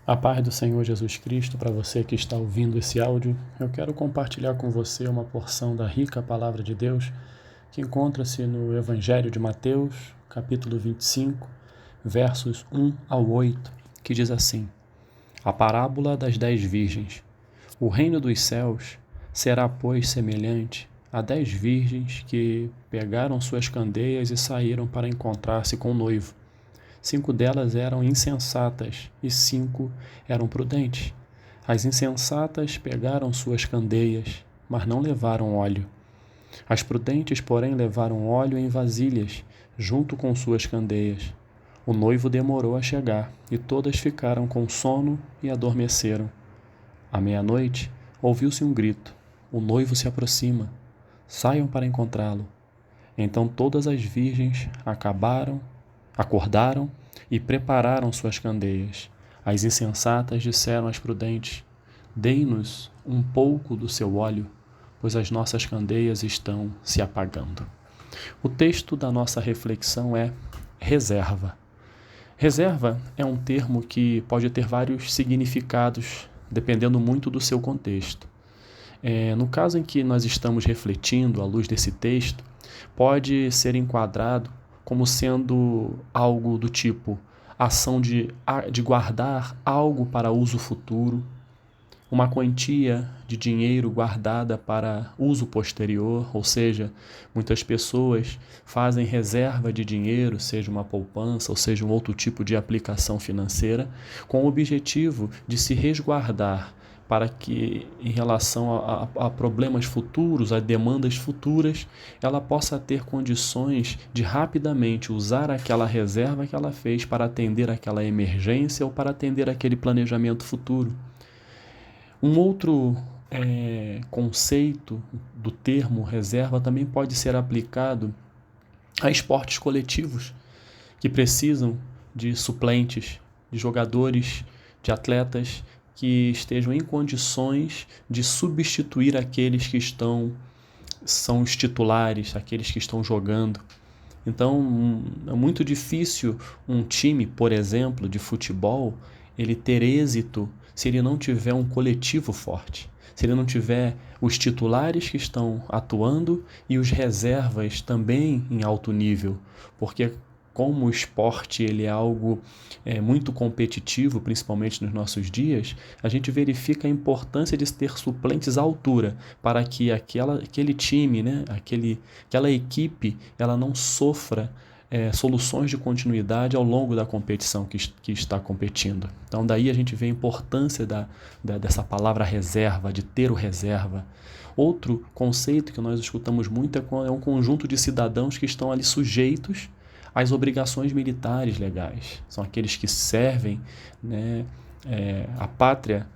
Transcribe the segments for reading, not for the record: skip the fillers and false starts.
A paz do Senhor Jesus Cristo, para você que está ouvindo esse áudio, eu quero compartilhar com você uma porção da rica palavra de Deus que encontra-se no Evangelho de Mateus, capítulo 25, versos 1 ao 8, que diz assim: A parábola das 10 virgens. O reino dos céus será, pois, semelhante a 10 virgens que pegaram suas candeias e saíram para encontrar-se com o noivo. 5 delas eram insensatas e 5 eram prudentes. As insensatas pegaram suas candeias, mas não levaram óleo. As prudentes, porém, levaram óleo em vasilhas, junto com suas candeias. O noivo demorou a chegar, e todas ficaram com sono e adormeceram. À meia-noite, ouviu-se um grito: O noivo se aproxima. Saiam para encontrá-lo. Então todas as virgens acordaram e prepararam suas candeias. As insensatas disseram às prudentes: Dei-nos um pouco do seu óleo, pois as nossas candeias estão se apagando. O texto da nossa reflexão é reserva. Reserva é um termo que pode ter vários significados, dependendo muito do seu contexto. No caso em que nós estamos refletindo à luz desse texto, pode ser enquadrado como sendo algo do tipo ação de guardar algo para uso futuro, uma quantia de dinheiro guardada para uso posterior, ou seja, muitas pessoas fazem reserva de dinheiro, seja uma poupança ou seja um outro tipo de aplicação financeira, com o objetivo de se resguardar para que, em relação a problemas futuros, a demandas futuras, ela possa ter condições de rapidamente usar aquela reserva que ela fez para atender aquela emergência ou para atender aquele planejamento futuro. Um outro conceito do termo reserva também pode ser aplicado a esportes coletivos que precisam de suplentes, de jogadores, de atletas que estejam em condições de substituir aqueles que são os titulares, aqueles que estão jogando. Então, é muito difícil um time, por exemplo, de futebol, ele ter êxito se ele não tiver um coletivo forte, se ele não tiver os titulares que estão atuando e os reservas também em alto nível, porque como o esporte ele é algo muito competitivo, principalmente nos nossos dias, a gente verifica a importância de ter suplentes à altura para que aquele time, né, aquela equipe, ela não sofra soluções de continuidade ao longo da competição que está competindo. Então daí a gente vê a importância dessa palavra reserva, de ter o reserva. Outro conceito que nós escutamos muito é um conjunto de cidadãos que estão ali sujeitos às obrigações militares legais. São aqueles que servem, né, a pátria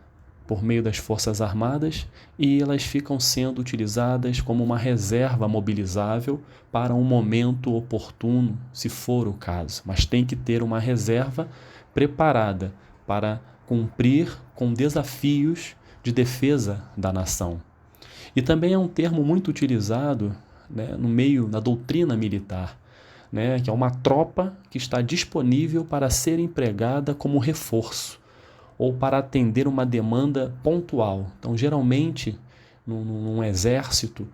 por meio das Forças Armadas e elas ficam sendo utilizadas como uma reserva mobilizável para um momento oportuno, se for o caso. Mas tem que ter uma reserva preparada para cumprir com desafios de defesa da nação. E também é um termo muito utilizado, né, no meio da doutrina militar, né, que é uma tropa que está disponível para ser empregada como reforço ou para atender uma demanda pontual. Então, geralmente, num exército,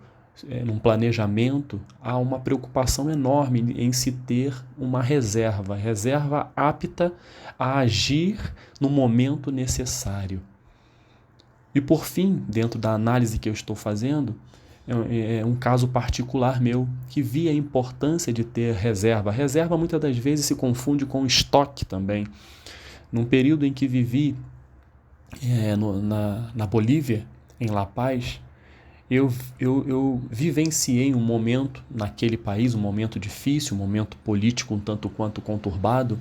num planejamento, há uma preocupação enorme em se ter uma reserva apta a agir no momento necessário. E por fim, dentro da análise que eu estou fazendo, é um caso particular meu, que vi a importância de ter reserva. Reserva muitas das vezes se confunde com estoque também. Num período em que vivi na Bolívia, em La Paz, eu vivenciei um momento naquele país, um momento difícil, um momento político um tanto quanto conturbado,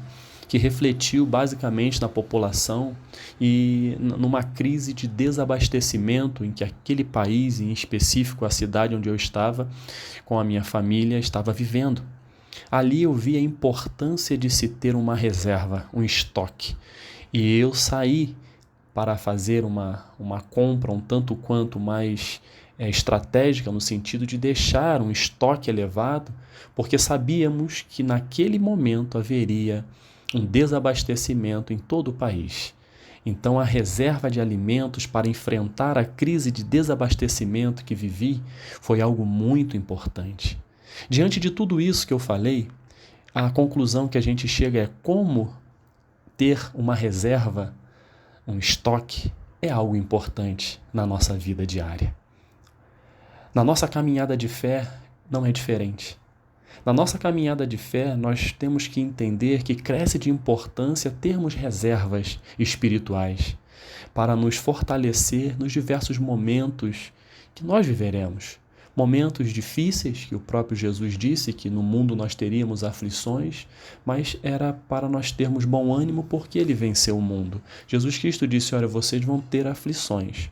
que refletiu basicamente na população e numa crise de desabastecimento em que aquele país, em específico a cidade onde eu estava, com a minha família, estava vivendo. Ali eu vi a importância de se ter uma reserva, um estoque. E eu saí para fazer uma compra um tanto quanto mais estratégica, no sentido de deixar um estoque elevado, porque sabíamos que naquele momento haveria um desabastecimento em todo o país. Então, a reserva de alimentos para enfrentar a crise de desabastecimento que vivi foi algo muito importante. Diante de tudo isso que eu falei, a conclusão que a gente chega é como ter uma reserva, um estoque, é algo importante na nossa vida diária. Na nossa caminhada de fé, não é diferente. Na nossa caminhada de fé, nós temos que entender que cresce de importância termos reservas espirituais para nos fortalecer nos diversos momentos que nós viveremos. Momentos difíceis, que o próprio Jesus disse que no mundo nós teríamos aflições, mas era para nós termos bom ânimo porque ele venceu o mundo. Jesus Cristo disse, olha, vocês vão ter aflições,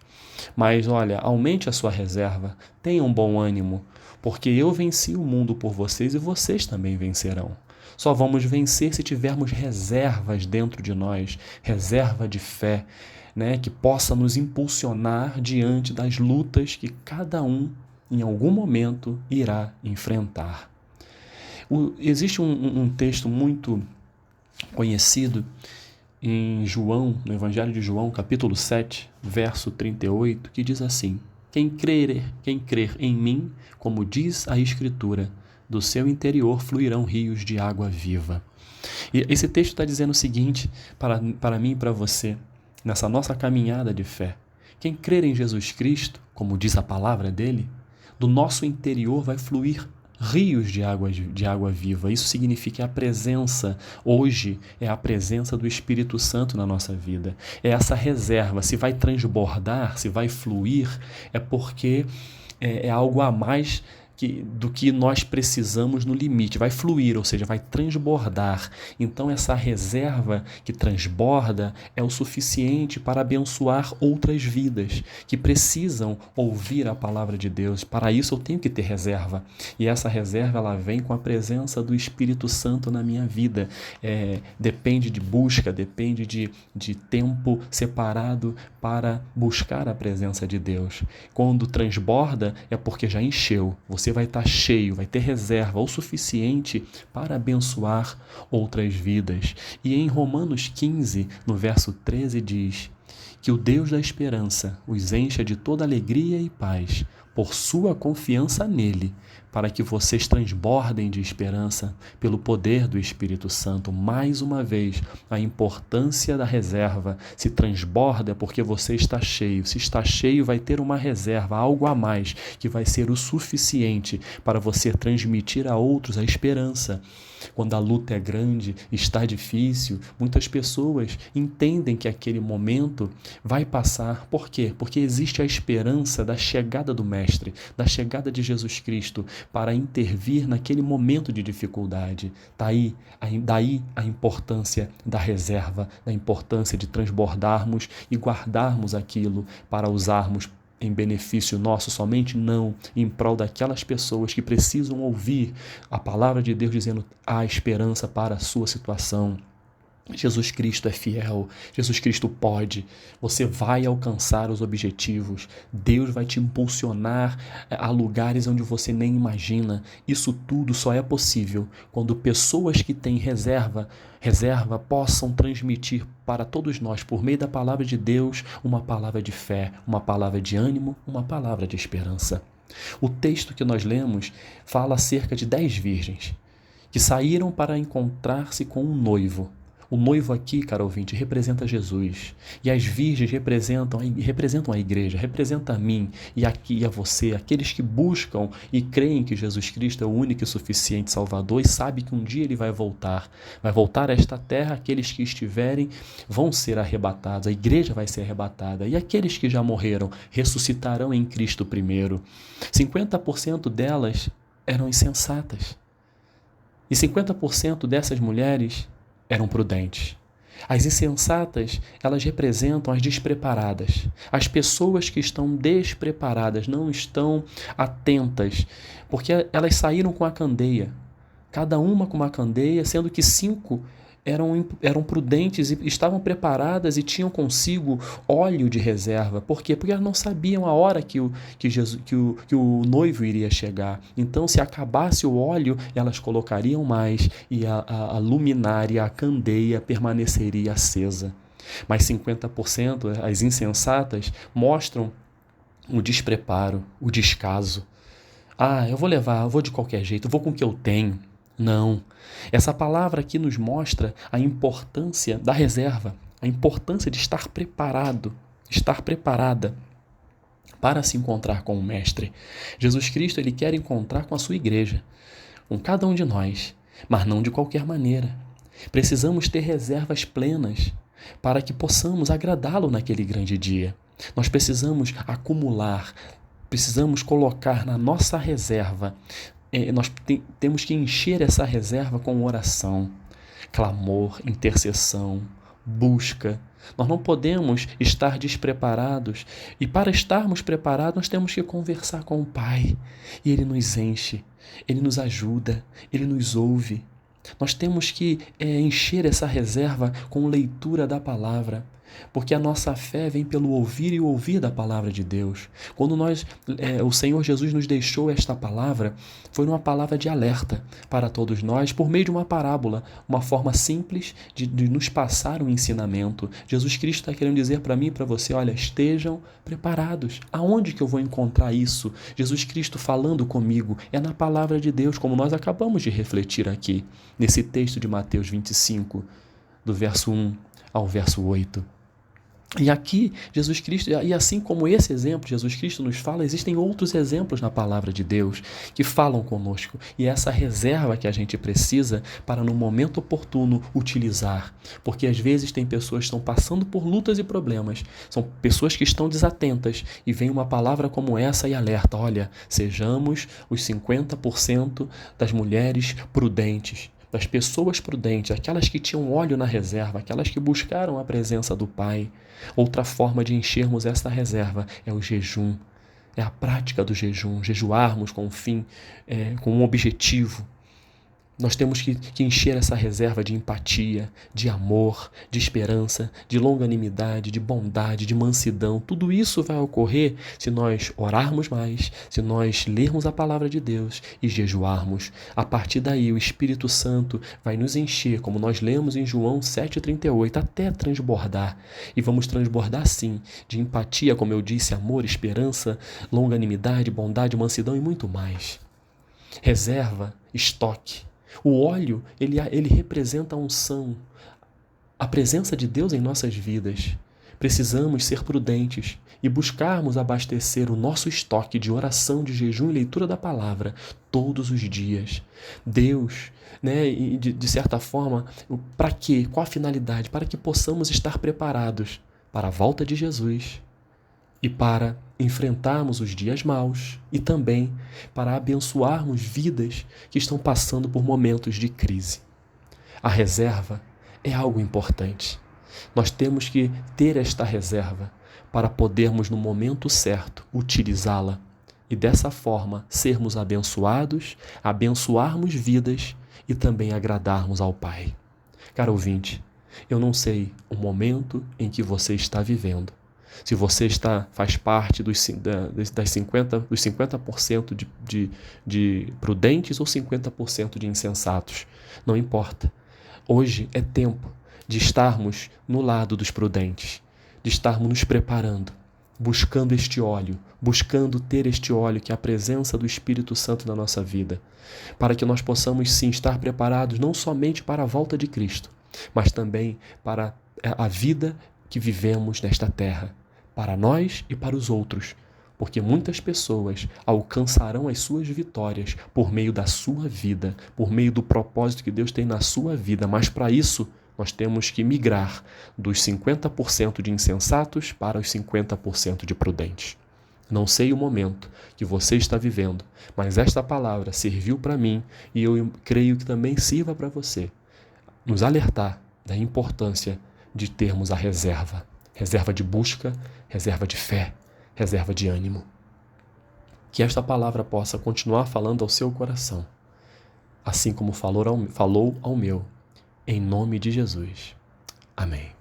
mas olha, aumente a sua reserva, tenham bom ânimo, porque eu venci o mundo por vocês e vocês também vencerão. Só vamos vencer se tivermos reservas dentro de nós, reserva de fé, que possa nos impulsionar diante das lutas que cada um, em algum momento, irá enfrentar. Existe um texto muito conhecido em João, no Evangelho de João, capítulo 7, verso 38, que diz assim, quem crer em mim, como diz a Escritura, do seu interior fluirão rios de água viva. E esse texto está dizendo o seguinte, para mim e para você, nessa nossa caminhada de fé. Quem crer em Jesus Cristo, como diz a palavra dele, do nosso interior vai fluir rios de água viva. Isso significa a presença, hoje, é a presença do Espírito Santo na nossa vida. É essa reserva, se vai transbordar, se vai fluir, é porque é algo a mais do que nós precisamos no limite, vai fluir, ou seja, vai transbordar. Então essa reserva que transborda é o suficiente para abençoar outras vidas que precisam ouvir a palavra de Deus. Para isso eu tenho que ter reserva, e essa reserva ela vem com a presença do Espírito Santo na minha vida. Depende de busca, depende de tempo separado para buscar a presença de Deus. Quando transborda é porque já encheu, você vai estar cheio, vai ter reserva o suficiente para abençoar outras vidas. E em Romanos 15, no verso 13, diz que o Deus da esperança os encha de toda alegria e paz por sua confiança nele, para que vocês transbordem de esperança pelo poder do Espírito Santo. Mais uma vez, a importância da reserva. Se transborda é porque você está cheio. Se está cheio, vai ter uma reserva, algo a mais, que vai ser o suficiente para você transmitir a outros a esperança. Quando a luta é grande, está difícil, muitas pessoas entendem que aquele momento vai passar. Por quê? Porque existe a esperança da chegada do Mestre, da chegada de Jesus Cristo para intervir naquele momento de dificuldade. Daí a importância da reserva, da importância de transbordarmos e guardarmos aquilo para usarmos em benefício nosso somente, não, em prol daquelas pessoas que precisam ouvir a palavra de Deus dizendo há esperança para a sua situação. Jesus Cristo é fiel, Jesus Cristo pode, você vai alcançar os objetivos, Deus vai te impulsionar a lugares onde você nem imagina. Isso tudo só é possível quando pessoas que têm reserva possam transmitir para todos nós, por meio da palavra de Deus, uma palavra de fé, uma palavra de ânimo, uma palavra de esperança. O texto que nós lemos fala acerca de 10 virgens que saíram para encontrar-se com um noivo. O noivo aqui, caro ouvinte, representa Jesus. E as virgens representam a igreja, representam a mim e a você, aqueles que buscam e creem que Jesus Cristo é o único e suficiente Salvador e sabe que um dia ele vai voltar. Vai voltar a esta terra, aqueles que estiverem vão ser arrebatados, a igreja vai ser arrebatada. E aqueles que já morreram ressuscitarão em Cristo primeiro. 50% delas eram insensatas. E 50% dessas mulheres eram prudentes. As insensatas, elas representam as despreparadas. As pessoas que estão despreparadas, não estão atentas, porque elas saíram com a candeia, cada uma com uma candeia, sendo que 5 eram prudentes e estavam preparadas e tinham consigo óleo de reserva. Por quê? Porque elas não sabiam a hora que o noivo iria chegar. Então, se acabasse o óleo, elas colocariam mais e a luminária, a candeia permaneceria acesa. Mas 50%, as insensatas, mostram o despreparo, o descaso. Eu vou de qualquer jeito, eu vou com o que eu tenho. Não. Essa palavra aqui nos mostra a importância da reserva, a importância de estar preparado, estar preparada para se encontrar com o Mestre. Jesus Cristo, ele quer encontrar com a sua igreja, com cada um de nós, mas não de qualquer maneira. Precisamos ter reservas plenas para que possamos agradá-lo naquele grande dia. Nós precisamos acumular, precisamos colocar na nossa reserva. Nós temos que encher essa reserva com oração, clamor, intercessão, busca. Nós não podemos estar despreparados. E para estarmos preparados, nós temos que conversar com o Pai. E Ele nos enche, Ele nos ajuda, Ele nos ouve. Nós temos que encher essa reserva com leitura da palavra, porque a nossa fé vem pelo ouvir e ouvir da palavra de Deus. Quando o Senhor Jesus nos deixou esta palavra, foi uma palavra de alerta para todos nós, por meio de uma parábola, uma forma simples de nos passar um ensinamento. Jesus Cristo está querendo dizer para mim e para você, olha, estejam preparados. Aonde que eu vou encontrar isso? Jesus Cristo falando comigo é na palavra de Deus, como nós acabamos de refletir aqui, nesse texto de Mateus 25, do verso 1 ao verso 8. E aqui, Jesus Cristo, e assim como esse exemplo, Jesus Cristo nos fala, existem outros exemplos na palavra de Deus que falam conosco. E essa reserva que a gente precisa para, no momento oportuno, utilizar. Porque às vezes tem pessoas que estão passando por lutas e problemas, são pessoas que estão desatentas e vem uma palavra como essa e alerta, olha, sejamos os 50% das mulheres prudentes, das pessoas prudentes, aquelas que tinham óleo na reserva, aquelas que buscaram a presença do Pai. Outra forma de enchermos essa reserva é o jejum, é a prática do jejum, jejuarmos com um fim, com um objetivo. Nós temos que encher essa reserva de empatia, de amor, de esperança, de longanimidade, de bondade, de mansidão. Tudo isso vai ocorrer se nós orarmos mais, se nós lermos a palavra de Deus e jejuarmos. A partir daí, o Espírito Santo vai nos encher, como nós lemos em João 7,38, até transbordar. E vamos transbordar, sim, de empatia, como eu disse, amor, esperança, longanimidade, bondade, mansidão e muito mais. Reserva, estoque. O óleo, ele representa a unção, a presença de Deus em nossas vidas. Precisamos ser prudentes e buscarmos abastecer o nosso estoque de oração, de jejum e leitura da palavra todos os dias. Deus, e de certa forma, para quê? Qual a finalidade? Para que possamos estar preparados para a volta de Jesus e para enfrentarmos os dias maus e também para abençoarmos vidas que estão passando por momentos de crise. A reserva é algo importante. Nós temos que ter esta reserva para podermos, no momento certo, utilizá-la e dessa forma sermos abençoados, abençoarmos vidas e também agradarmos ao Pai. Caro ouvinte, eu não sei o momento em que você está vivendo. Se você faz parte dos 50% de prudentes ou 50% de insensatos, não importa. Hoje é tempo de estarmos no lado dos prudentes, de estarmos nos preparando, buscando este óleo, buscando ter este óleo que é a presença do Espírito Santo na nossa vida, para que nós possamos sim estar preparados não somente para a volta de Cristo, mas também para a vida que vivemos nesta terra, para nós e para os outros, porque muitas pessoas alcançarão as suas vitórias por meio da sua vida, por meio do propósito que Deus tem na sua vida, mas para isso nós temos que migrar dos 50% de insensatos para os 50% de prudentes. Não sei o momento que você está vivendo, mas esta palavra serviu para mim e eu creio que também sirva para você, nos alertar da importância de termos a reserva de busca, reserva de fé, reserva de ânimo. Que esta palavra possa continuar falando ao seu coração, assim como falou ao meu, em nome de Jesus. Amém.